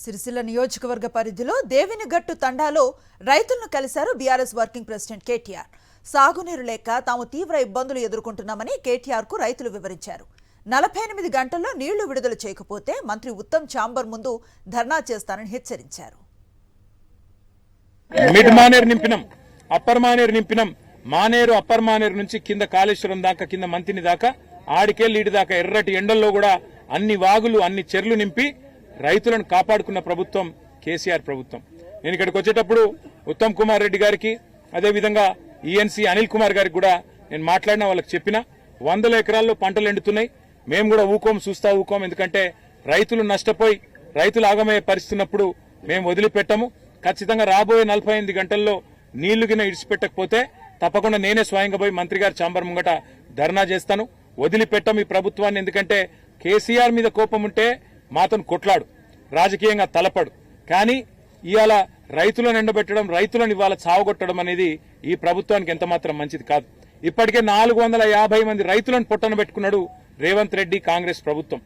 సిరిసిల్ల నియోజకవర్గ పరిధిలో దేవినిగట్టు తండాలో రైతులను కలిశారు బీఆర్ఎస్ వర్కింగ్ ప్రెసిడెంట్ కేటీఆర్. సాగునీరు లేక తాము తీవ్ర ఇబ్బందులు ఎదుర్కొంటున్నామని కేటీఆర్కు రైతులు వివరించారు. 48 గంటల్లో నీళ్లు విడుదల చేయకపోతే మంత్రి ఉత్తమ్ ఛాంబర్ ముందు ధర్నా చేస్తానని హెచ్చరించారు. మిడ్ మానేరు నింపినాం, అప్పర్ మానేరు నింపినాం. మానేరు అప్పర్ మానేరు నుంచి కింద కాళేశ్వరం దాకా, కింద మంతిని దాకా, ఆడికెళ్ళి ఈడి దాకా ఎర్రటి ఎండల్లో కూడా అన్ని వాగులు అన్ని చెర్లు నింపి రైతులను కాపాడుకున్న ప్రభుత్వం కేసీఆర్ ప్రభుత్వం. నేను ఇక్కడికి వచ్చేటప్పుడు ఉత్తమ్ కుమార్ రెడ్డి గారికి, అదేవిధంగా ఈఎన్సీ అనిల్ కుమార్ గారికి కూడా నేను మాట్లాడినా, వాళ్ళకి చెప్పిన 100 ఎకరాల్లో పంటలు ఎండుతున్నాయి, మేము కూడా ఊకోం, చూస్తా ఊకోం. ఎందుకంటే రైతులు నష్టపోయి రైతులు ఆగమయ్యే పరిస్థితున్నప్పుడు మేము వదిలిపెట్టము. ఖచ్చితంగా రాబోయే 48 గంటల్లో నీళ్లు గిన ఇడిచిపెట్టకపోతే తప్పకుండా నేనే స్వయంగా పోయి మంత్రి గారి ఛాంబర్ ముంగట ధర్నా చేస్తాను. వదిలిపెట్టం ఈ ప్రభుత్వాన్ని. ఎందుకంటే కేసీఆర్ మీద కోపం ఉంటే మాతో కొట్లాడు, రాజకీయంగా తలపడు. కానీ ఇవాళ రైతులను ఎండబెట్టడం, రైతులను ఇవాళ చావగొట్టడం అనేది ఈ ప్రభుత్వానికి ఎంత మాత్రం మంచిది కాదు. ఇప్పటికే 450 మంది రైతులను పొట్టన పెట్టుకున్నాడు రేవంత్ రెడ్డి కాంగ్రెస్ ప్రభుత్వం.